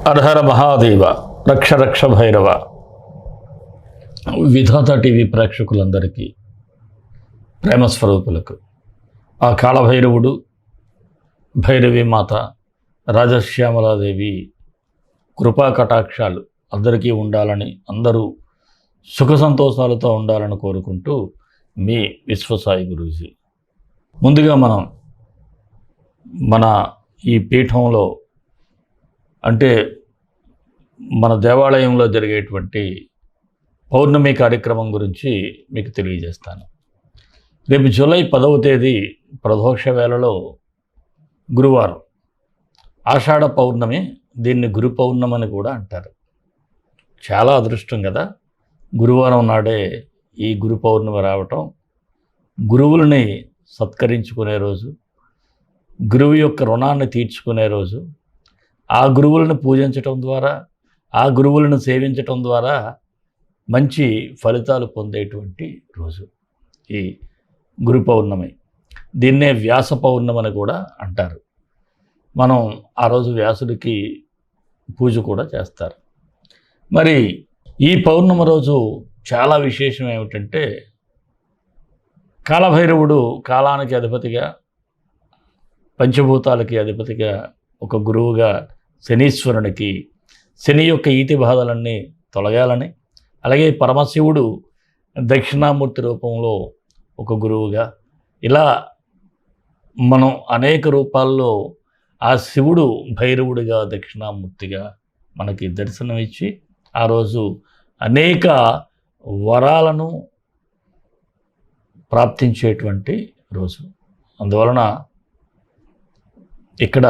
హరహర మహాదేవ, రక్ష రక్ష భైరవ. విధాత టీవీ ప్రేక్షకులందరికీ, ప్రేమస్వరూపులకు ఆ కాళభైరవుడు, భైరవి మాత, రాజశ్యామలాదేవి కృపా కటాక్షాలు అందరికీ ఉండాలని, అందరూ సుఖ సంతోషాలతో ఉండాలని కోరుకుంటూ మీ విశ్వసాయి గురూజీ. ముందుగా మన ఈ పీఠంలో అంటే మన దేవాలయంలో జరిగేటువంటి పౌర్ణమి కార్యక్రమం గురించి మీకు తెలియజేస్తాను. రేపు జూలై 10వ తేదీ ప్రదోష వేళలో గురువారం, ఆషాఢ పౌర్ణమి, దీన్ని గురు పౌర్ణమి అని కూడా అంటారు. చాలా అదృష్టం కదా, గురువారం నాడే ఈ గురు పౌర్ణమి రావటం, గురువులని సత్కరించుకునే రోజు, గురువు యొక్క రుణాన్ని తీర్చుకునే రోజు, ఆ గురువులను పూజించటం ద్వారా, ఆ గురువులను సేవించటం ద్వారా మంచి ఫలితాలు పొందేటువంటి రోజు ఈ గురు పౌర్ణమి. దీన్నే వ్యాస పౌర్ణమి అని కూడా అంటారు. మనం ఆ రోజు వ్యాసుడికి పూజ కూడా చేస్తారు. మరి ఈ పౌర్ణమి రోజు చాలా విశేషం ఏమిటంటే, కాళభైరవుడు కాలానికి అధిపతిగా, పంచభూతాలకి అధిపతిగా, ఒక గురువుగా శనీశ్వరునికి శని యొక్క ఈతి బాధలన్నీ తొలగాలని, అలాగే పరమశివుడు దక్షిణామూర్తి రూపంలో ఒక గురువుగా, ఇలా మనం అనేక రూపాల్లో ఆ శివుడు భైరవుడిగా, దక్షిణామూర్తిగా మనకి దర్శనమిచ్చి ఆ రోజు అనేక వరాలను ప్రాప్తించేటువంటి రోజు. అందువలన ఇక్కడ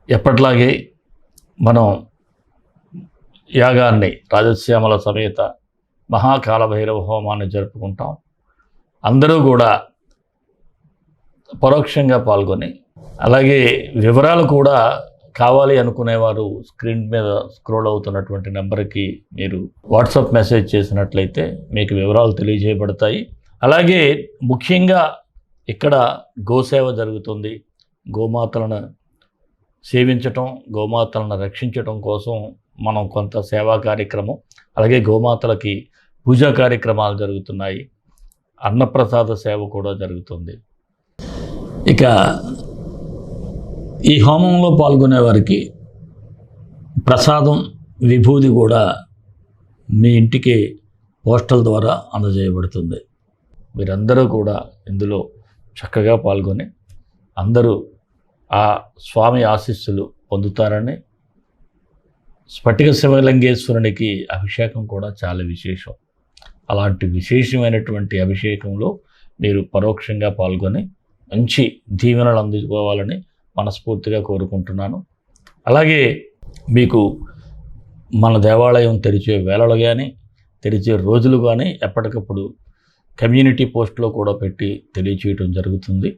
ఎప్పట్లాగే మనం యాగాన్ని, రాజశ్యామల సమేత మహాకాళభైరవ హోమాన్ని జరుపుకుంటాం. అందరూ కూడా పరోక్షంగా పాల్గొని, అలాగే వివరాలు కూడా కావాలి అనుకునేవారు స్క్రీన్ మీద స్క్రోల్ అవుతున్నటువంటి నెంబర్కి మీరు వాట్సాప్ మెసేజ్ చేసినట్లయితే మీకు వివరాలు తెలియజేయబడతాయి. అలాగే ముఖ్యంగా ఇక్కడ గోసేవ జరుగుతుంది. గోమాతలను సేవించటం, గోమాతలను రక్షించటం కోసం మనం కొంత సేవా కార్యక్రమం, అలాగే గోమాతలకి పూజా కార్యక్రమాలు జరుగుతున్నాయి. అన్నప్రసాద సేవ కూడా జరుగుతుంది. ఇక ఈ హోమంలో పాల్గొనే వారికి ప్రసాదం, విభూది కూడా మీ ఇంటికి పోస్టల్ ద్వారా అందజేయబడుతుంది. మీరందరూ కూడా ఇందులో చక్కగా పాల్గొని అందరూ ఆ స్వామి ఆశీస్సులు పొందుతారని. స్ఫటిక శివలింగేశ్వరునికి అభిషేకం కూడా చాలా విశేషం. అలాంటి విశేషమైనటువంటి అభిషేకంలో మీరు పరోక్షంగా పాల్గొని మంచి దీవెనలు అందుకోవాలని మనస్ఫూర్తిగా కోరుకుంటున్నాను. అలాగే మీకు మన దేవాలయం తెరిచే వేళలు కానీ, తెరిచే రోజులు కానీ ఎప్పటికప్పుడు కమ్యూనిటీ పోస్ట్లో కూడా పెట్టి తెలియచేయటం జరుగుతుంది.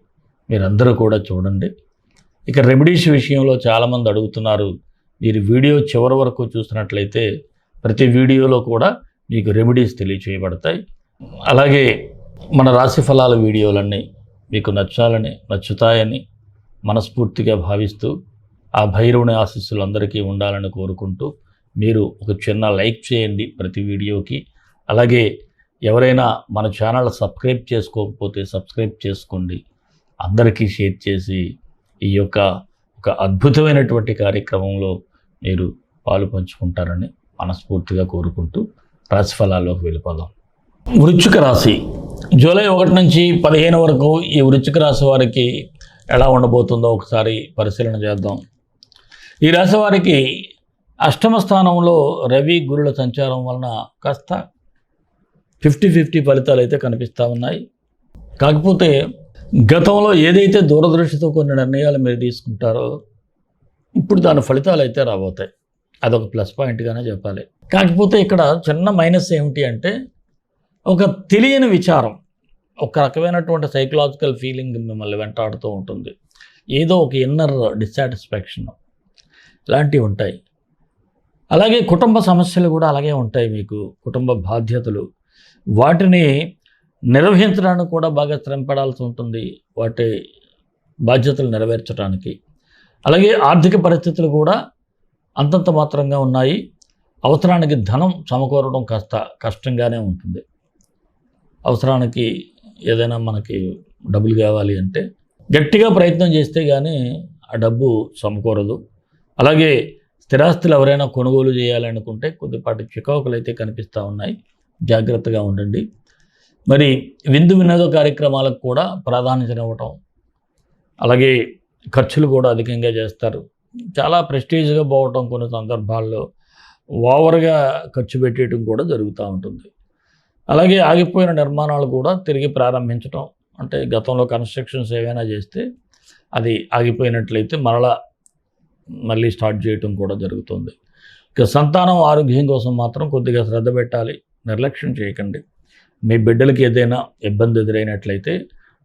మీరందరూ కూడా చూడండి. ఇక రెమెడీస్ విషయంలో చాలామంది అడుగుతున్నారు. మీరు వీడియో చివరి వరకు చూసినట్లయితే ప్రతి వీడియోలో కూడా మీకు రెమెడీస్ తెలియచేయబడతాయి. అలాగే మన రాశి ఫలాల వీడియోలన్నీ మీకు నచ్చుతాయని మనస్ఫూర్తిగా భావిస్తూ, ఆ భైరవుని ఆశీస్సులు అందరికీ ఉండాలని కోరుకుంటూ, మీరు ఒక చిన్న లైక్ చేయండి ప్రతి వీడియోకి. అలాగే ఎవరైనా మన ఛానల్ సబ్స్క్రైబ్ చేసుకోకపోతే సబ్స్క్రైబ్ చేసుకోండి. అందరికీ షేర్ చేసి ఈ యొక్క ఒక అద్భుతమైనటువంటి కార్యక్రమంలో మీరు పాలు పంచుకుంటారని మనస్ఫూర్తిగా కోరుకుంటూ రాశిఫలాల్లోకి వెళ్ళిపోదాం. వృశ్చిక రాశి జూలై 1 నుంచి 15 వరకు ఈ వృశ్చిక రాశి వారికి ఎలా ఉండబోతుందో ఒకసారి పరిశీలన చేద్దాం. ఈ రాశి వారికి అష్టమ స్థానంలో రవి గురుల సంచారం వలన కాస్త 50-50 ఫలితాలు అయితే కనిపిస్తూ ఉన్నాయి. కాకపోతే గతంలో ఏదైతే దూరదృష్టితో కొన్ని నిర్ణయాలు మీరు తీసుకుంటారో ఇప్పుడు దాని ఫలితాలు అయితే రాబోతాయి. అదొక ప్లస్ పాయింట్గానే చెప్పాలి. కాకపోతే ఇక్కడ చిన్న మైనస్ ఏమిటి అంటే, ఒక తెలియని విచారం, ఒక రకమైనటువంటి సైకలాజికల్ ఫీలింగ్ మిమ్మల్ని వెంటాడుతూ ఉంటుంది. ఏదో ఒక ఇన్నర్ డిస్సాటిస్ఫాక్షన్ ఇలాంటివి ఉంటాయి. అలాగే కుటుంబ సమస్యలు కూడా అలాగే ఉంటాయి. మీకు కుటుంబ బాధ్యతలు, వాటిని నిర్వహించడానికి కూడా బాగా శ్రమపడాల్సి ఉంటుంది, వాటి బాధ్యతలు నెరవేర్చడానికి. అలాగే ఆర్థిక పరిస్థితులు కూడా అంతంత మాత్రంగా ఉన్నాయి. అవసరానికి ధనం సమకూరడం కాస్త కష్టంగానే ఉంటుంది. అవసరానికి ఏదైనా మనకి డబ్బులు కావాలి అంటే గట్టిగా ప్రయత్నం చేస్తే కానీ ఆ డబ్బు సమకూరదు. అలాగే స్థిరాస్తులు ఎవరైనా కొనుగోలు చేయాలనుకుంటే కొద్దిపాటి చికాకులు అయితే కనిపిస్తూ ఉన్నాయి. జాగ్రత్తగా ఉండండి. మరి విందు వినోద కార్యక్రమాలకు కూడా ప్రాధాన్యతనివ్వటం, అలాగే ఖర్చులు కూడా అధికంగా చేస్తారు. చాలా ప్రెస్టీజ్గా పోవటం, కొన్ని సందర్భాల్లో ఓవర్గా ఖర్చు పెట్టేయటం కూడా జరుగుతూ ఉంటుంది. అలాగే ఆగిపోయిన నిర్మాణాలు కూడా తిరిగి ప్రారంభించటం, అంటే గతంలో కన్స్ట్రక్షన్స్ ఏవైనా చేస్తే అది ఆగిపోయినట్లయితే మళ్ళీ స్టార్ట్ చేయటం కూడా జరుగుతుంది. ఇక సంతానం ఆరోగ్యం కోసం మాత్రం కొద్దిగా శ్రద్ధ పెట్టాలి, నిర్లక్ష్యం చేయకండి. మీ బిడ్డలకి ఏదైనా ఇబ్బంది ఎదురైనట్లయితే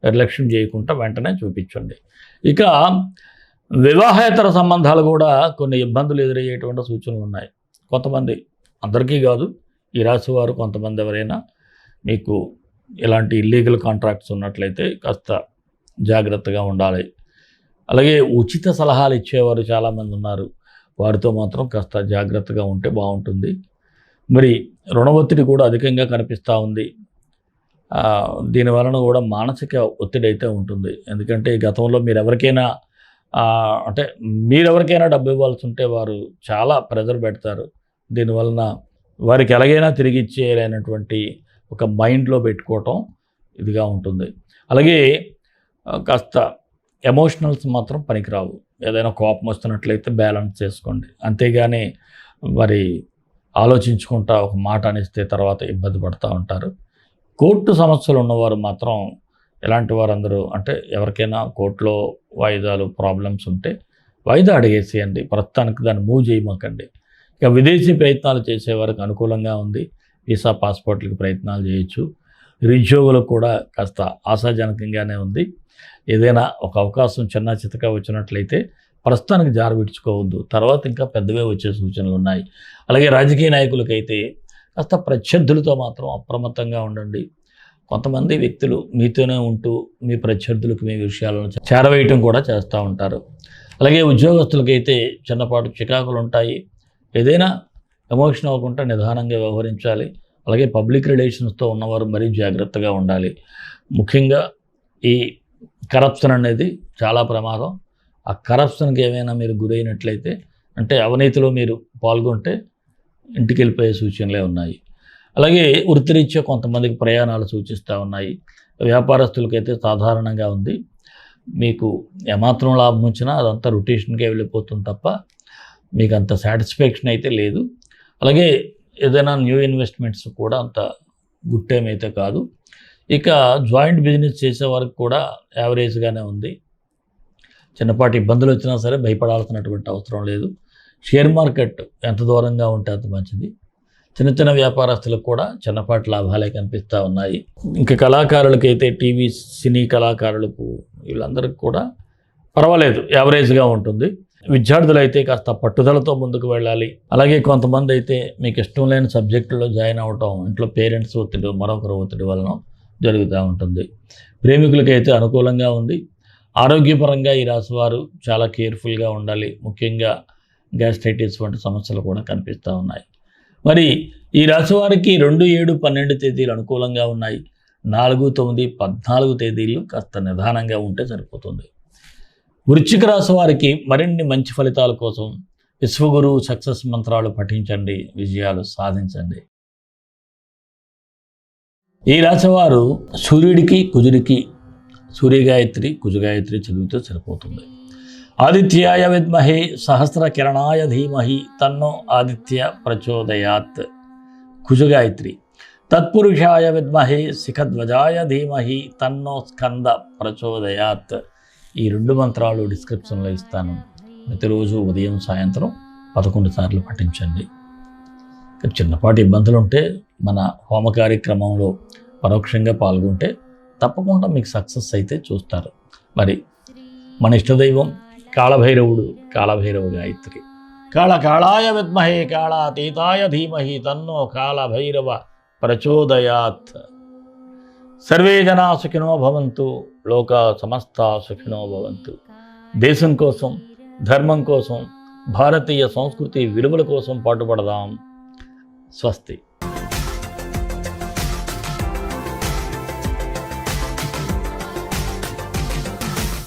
నిర్లక్ష్యం చేయకుండా వెంటనే చూపించండి. ఇక వివాహేతర సంబంధాలు కూడా కొన్ని ఇబ్బందులు ఎదురయ్యేటువంటి సూచనలు ఉన్నాయి. కొంతమంది, అందరికీ కాదు, ఈ రాశి వారు కొంతమంది ఎవరైనా మీకు ఇలాంటి ఇల్లీగల్ కాంట్రాక్ట్స్ ఉన్నట్లయితే కాస్త జాగ్రత్తగా ఉండాలి. అలాగే ఉచిత సలహాలు ఇచ్చేవారు చాలామంది ఉన్నారు, వారితో మాత్రం కాస్త జాగ్రత్తగా ఉంటే బాగుంటుంది. మరి రుణ ఒత్తిడి కూడా అధికంగా కనిపిస్తూ ఉంది. దీనివలన కూడా మానసిక ఒత్తిడి అయితే ఉంటుంది. ఎందుకంటే గతంలో మీరెవరికైనా డబ్బు ఇవ్వాల్సి ఉంటే వారు చాలా ప్రెజర్ పెడతారు. దీనివలన వారికి ఎలాగైనా తిరిగి ఇచ్చేయాలనేటువంటి ఒక మైండ్లో పెట్టుకోవటం ఇదిగా ఉంటుంది. అలాగే కాస్త ఎమోషనల్స్ మాత్రం పనికిరావు. ఏదైనా కోపం వస్తున్నట్లయితే బ్యాలెన్స్ చేసుకోండి, అంతేగాని మరి ఆలోచించుకుంటా ఒక మాట అనిస్తే తర్వాత ఇబ్బంది పడుతూ ఉంటారు. కోర్టు సమస్యలు ఉన్నవారు మాత్రం, ఎలాంటి వారందరూ అంటే ఎవరికైనా కోర్టులో వాయిదాలు ప్రాబ్లమ్స్ ఉంటే వాయిదా అడిగేసేయండి, ప్రస్తుతానికి దాన్ని మూవ్ చేయమాకండి. ఇక విదేశీ ప్రయత్నాలు చేసేవారికి అనుకూలంగా ఉంది. వీసా పాస్పోర్ట్లకి ప్రయత్నాలు చేయొచ్చు. నిరుద్యోగులకు కూడా కాస్త ఆశాజనకంగానే ఉంది. ఏదైనా ఒక అవకాశం చిన్న చితక వచ్చినట్లయితే ప్రస్తుతానికి జారు విడుచుకోవద్దు, తర్వాత ఇంకా పెద్దవే వచ్చే సూచనలు ఉన్నాయి. అలాగే రాజకీయ నాయకులకైతే కాస్త ప్రత్యర్థులతో మాత్రం అప్రమత్తంగా ఉండండి. కొంతమంది వ్యక్తులు మీతోనే ఉంటూ మీ ప్రత్యర్థులకు మీ విషయాలను చేరవేయటం కూడా చేస్తూ ఉంటారు. అలాగే ఉద్యోగస్తులకైతే చిన్నపాటు చికాకులు ఉంటాయి. ఏదైనా ఎమోషన్ అవ్వకుండా నిదానంగా వ్యవహరించాలి. అలాగే పబ్లిక్ రిలేషన్స్తో ఉన్నవారు మరీ జాగ్రత్తగా ఉండాలి. ముఖ్యంగా ఈ కరప్షన్ అనేది చాలా ప్రమాదం. ఆ కరప్షన్కి ఏమైనా మీరు గురైనట్లయితే, అంటే అవినీతిలో మీరు పాల్గొంటే ఇంటికి వెళ్ళిపోయే సూచనలే ఉన్నాయి. అలాగే వృత్తిరీత్యా కొంతమందికి ప్రయాణాలు సూచిస్తూ ఉన్నాయి. వ్యాపారస్తులకైతే సాధారణంగా ఉంది. మీకు ఏమాత్రం లాభం వచ్చినా అదంతా రొటేషన్కే వెళ్ళిపోతుంది తప్ప మీకు అంత సాటిస్ఫాక్షన్ అయితే లేదు. అలాగే ఏదైనా న్యూ ఇన్వెస్ట్మెంట్స్ కూడా అంత గుడ్ టైం అయితే కాదు. ఇక జాయింట్ బిజినెస్ చేసే వారికి కూడా యావరేజ్గానే ఉంది. చిన్నపాటి ఇబ్బందులు వచ్చినా సరే భయపడాల్సినటువంటి అవసరం లేదు. షేర్ మార్కెట్ ఎంత దూరంగా ఉంటే అంత మంచిది. చిన్న చిన్న వ్యాపారస్తులకు కూడా చిన్నపాటి లాభాలే కనిపిస్తూ ఉన్నాయి. ఇంకా కళాకారులకైతే టీవీ సినీ కళాకారులకు వీళ్ళందరికీ కూడా పర్వాలేదు, యావరేజ్గా ఉంటుంది. విద్యార్థులు అయితే కాస్త పట్టుదలతో ముందుకు వెళ్ళాలి. అలాగే కొంతమంది అయితే మీకు ఇష్టం లేని సబ్జెక్టులో జాయిన్ అవ్వటం, ఇంట్లో పేరెంట్స్ ఒత్తిడి, మరొకరు ఒత్తిడి వలన జరుగుతూ ఉంటుంది. ప్రేమికులకైతే అనుకూలంగా ఉంది. ఆరోగ్యపరంగా ఈ రాశివారు చాలా కేర్ఫుల్గా ఉండాలి. ముఖ్యంగా గ్యాస్ట్రైటిస్ వంటి సమస్యలు కూడా కనిపిస్తూ ఉన్నాయి. మరి ఈ రాశివారికి 2, 7, 12 తేదీలు అనుకూలంగా ఉన్నాయి. 4, 9, 14 తేదీలు కాస్త నిదానంగా ఉంటే సరిపోతుంది. వృశ్చిక రాశి వారికి మరిన్ని మంచి ఫలితాల కోసం విశ్వగురు సక్సెస్ మంత్రాలు పఠించండి, విజయాలు సాధించండి. ఈ రాశివారు సూర్యుడికి కుజుడికి సూర్యగాయత్రి కుజగాయత్రి చదివితే సరిపోతుంది. ఆదిత్యాయ విద్మహే సహస్ర కిరణాయ ధీమహి తన్నో ఆదిత్య ప్రచోదయాత్ కుజగాయత్రి. తత్పురుషాయ విద్మహే శిఖధ్వజాయ ధీమహి తన్నో స్కంద ప్రచోదయాత్. ఈ 2 మంత్రాలు డిస్క్రిప్షన్లో ఇస్తాను. ప్రతిరోజు ఉదయం సాయంత్రం 11 సార్లు పఠించండి. చిన్నపాటి ఇబ్బందులు ఉంటే మన హోమ కార్యక్రమంలో పరోక్షంగా పాల్గొంటే తప్పకుండా మీకు సక్సెస్ అయితే చూస్తారు. మరి మన ఇష్టదైవం కాళభైరవుడు, కాళభైరవ గాయత్రి. కాళాయ విద్మహే కాళాతీతాయ ధీమహి తన్నో కాళభైరవ ప్రచోదయాత్. సర్వే జనా సుఖినో భవంతు, లోకా సమస్తా సుఖినో భవంతు. దేశం కోసం, ధర్మం కోసం, భారతీయ సంస్కృతి విలువల కోసం పాటుపడదాం. స్వస్తి.